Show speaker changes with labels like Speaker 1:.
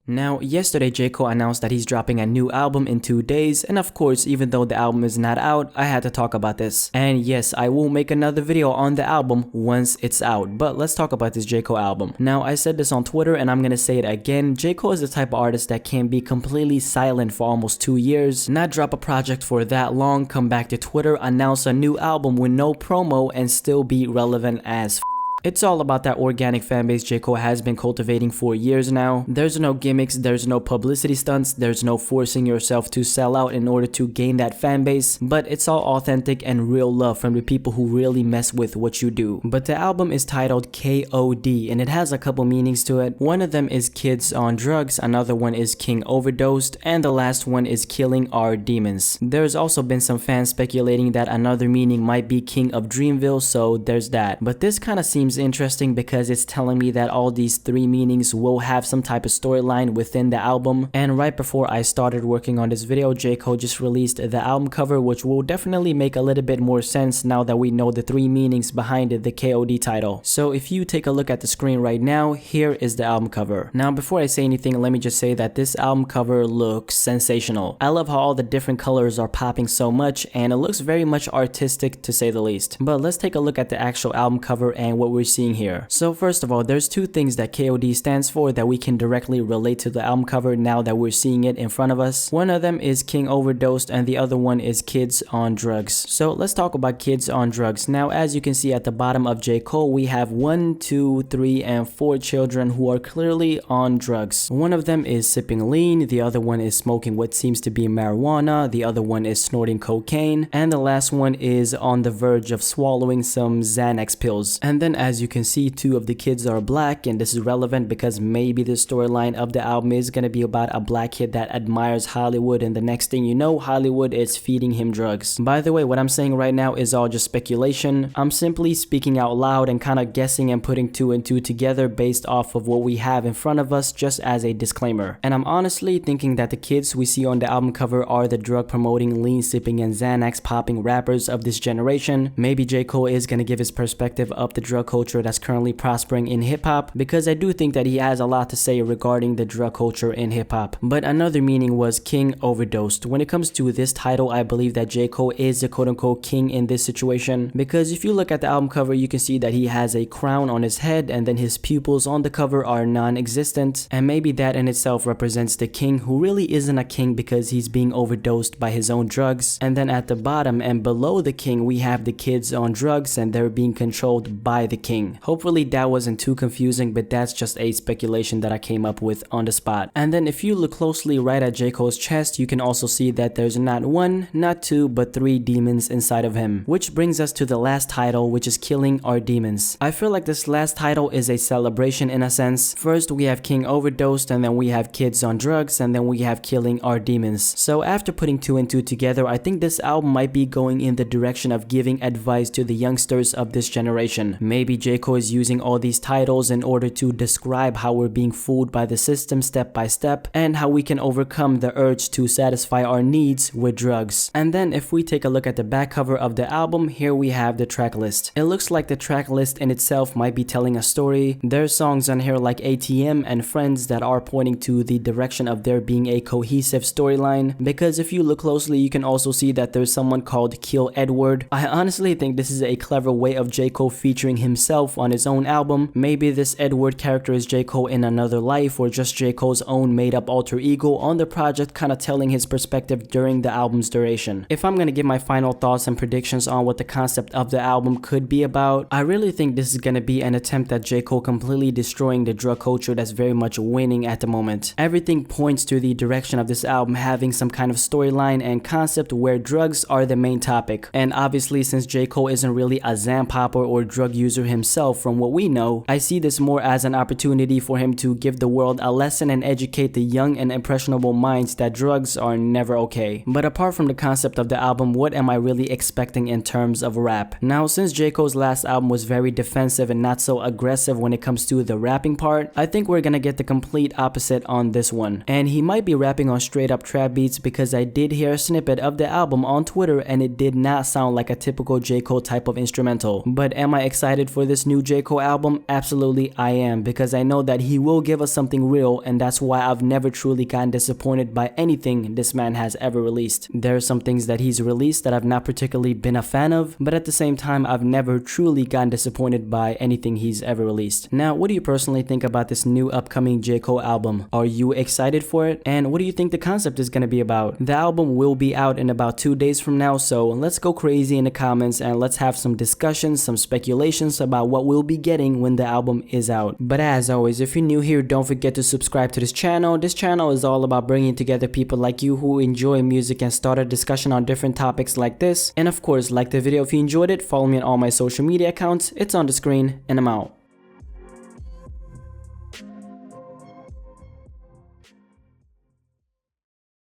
Speaker 1: Now, yesterday J. Cole announced that he's dropping a new album in 2 days, and of course, even though the album is not out, I had to talk about this. And yes, I will make another video on the album once it's out, but let's talk about this J. Cole album. Now, I said this on Twitter and I'm gonna say it again, J. Cole is the type of artist that can be completely silent for almost 2 years, not drop a project for that long, come back to Twitter, announce a new album with no promo, and still be relevant as f. It's all about that organic fanbase J. Cole has been cultivating for years now. There's no gimmicks, there's no publicity stunts, there's no forcing yourself to sell out in order to gain that fanbase, but it's all authentic and real love from the people who really mess with what you do. But the album is titled KOD and it has a couple meanings to it. One of them is Kids on Drugs, another one is King Overdosed, and the last one is Killing Our Demons. There's also been some fans speculating that another meaning might be King of Dreamville, so there's that. But this kind of seems interesting because it's telling me that all these 3 meanings will have some type of storyline within the album. And right before I started working on this video, J. Cole just released the album cover, which will definitely make a little bit more sense now that we know the 3 meanings behind the KOD title. So if you take a look at the screen right now, here is the album cover. Now before I say anything, let me just say that this album cover looks sensational. I love how all the different colors are popping so much and it looks very much artistic to say the least. But let's take a look at the actual album cover and what we're seeing here. So first of all, there's 2 things that KOD stands for that we can directly relate to the album cover now that we're seeing it in front of us. One of them is King Overdosed and the other one is Kids on Drugs. So let's talk about Kids on Drugs. Now as you can see at the bottom of J. Cole, we have 1, 2, 3, and 4 children who are clearly on drugs. One of them is sipping lean, the other one is smoking what seems to be marijuana, the other one is snorting cocaine, and the last one is on the verge of swallowing some Xanax pills. And then as you can see, 2 of the kids are black, and this is relevant because maybe the storyline of the album is gonna be about a black kid that admires Hollywood, and the next thing you know, Hollywood is feeding him drugs. By the way, what I'm saying right now is all just speculation. I'm simply speaking out loud and kind of guessing and putting 2 and 2 together based off of what we have in front of us, just as a disclaimer. And I'm honestly thinking that the kids we see on the album cover are the drug promoting, lean sipping, and Xanax popping rappers of this generation. Maybe J. Cole is gonna give his perspective of the drug culture that's currently prospering in hip-hop, because I do think that he has a lot to say regarding the drug culture in hip-hop. But another meaning was King Overdosed. When it comes to this title, I believe that J. Cole is the quote-unquote king in this situation, because if you look at the album cover, you can see that he has a crown on his head and then his pupils on the cover are non-existent, and maybe that in itself represents the king who really isn't a king because he's being overdosed by his own drugs. And then at the bottom and below the king, we have the kids on drugs and they're being controlled by the king. Hopefully that wasn't too confusing, but that's just a speculation that I came up with on the spot. And then if you look closely right at J. Cole's chest, you can also see that there's not 1, not 2, but 3 demons inside of him. Which brings us to the last title, which is Killing Our Demons. I feel like this last title is a celebration in a sense. First we have King Overdosed, and then we have Kids on Drugs, and then we have Killing Our Demons. So after putting 2 and 2 together, I think this album might be going in the direction of giving advice to the youngsters of this generation. Maybe J. Cole is using all these titles in order to describe how we're being fooled by the system step by step and how we can overcome the urge to satisfy our needs with drugs. And then if we take a look at the back cover of the album, here we have the track list. It looks like the track list in itself might be telling a story. There's songs on here like ATM and Friends that are pointing to the direction of there being a cohesive storyline, because if you look closely you can also see that there's someone called Kill Edward. I honestly think this is a clever way of J. Cole featuring himself on his own album. Maybe this Edward character is J. Cole in another life, or just J. Cole's own made up alter ego on the project, kind of telling his perspective during the album's duration. If I'm gonna give my final thoughts and predictions on what the concept of the album could be about, I really think this is gonna be an attempt at J. Cole completely destroying the drug culture that's very much winning at the moment. Everything points to the direction of this album having some kind of storyline and concept where drugs are the main topic. And obviously since J. Cole isn't really a Xan popper or drug user himself from what we know, I see this more as an opportunity for him to give the world a lesson and educate the young and impressionable minds that drugs are never okay. But apart from the concept of the album, what am I really expecting in terms of rap? Now since J. Cole's last album was very defensive and not so aggressive when it comes to the rapping part, I think we're gonna get the complete opposite on this one. And he might be rapping on straight up trap beats, because I did hear a snippet of the album on Twitter and it did not sound like a typical J. Cole type of instrumental. But am I excited for for this new J. Cole album? Absolutely I am, because I know that he will give us something real, and that's why I've never truly gotten disappointed by anything this man has ever released. There are some things that he's released that I've not particularly been a fan of, but at the same time I've never truly gotten disappointed by anything he's ever released. Now, what do you personally think about this new upcoming J. Cole album? Are you excited for it? And what do you think the concept is going to be about? The album will be out in about 2 days from now, so let's go crazy in the comments and let's have some discussions, some speculations about what we'll be getting when the album is out. But as always, if you're new here, don't forget to subscribe to this channel. This channel is all about bringing together people like you who enjoy music and start a discussion on different topics like this. And of course, like the video if you enjoyed it, follow me on all my social media accounts. It's on the screen, and I'm out.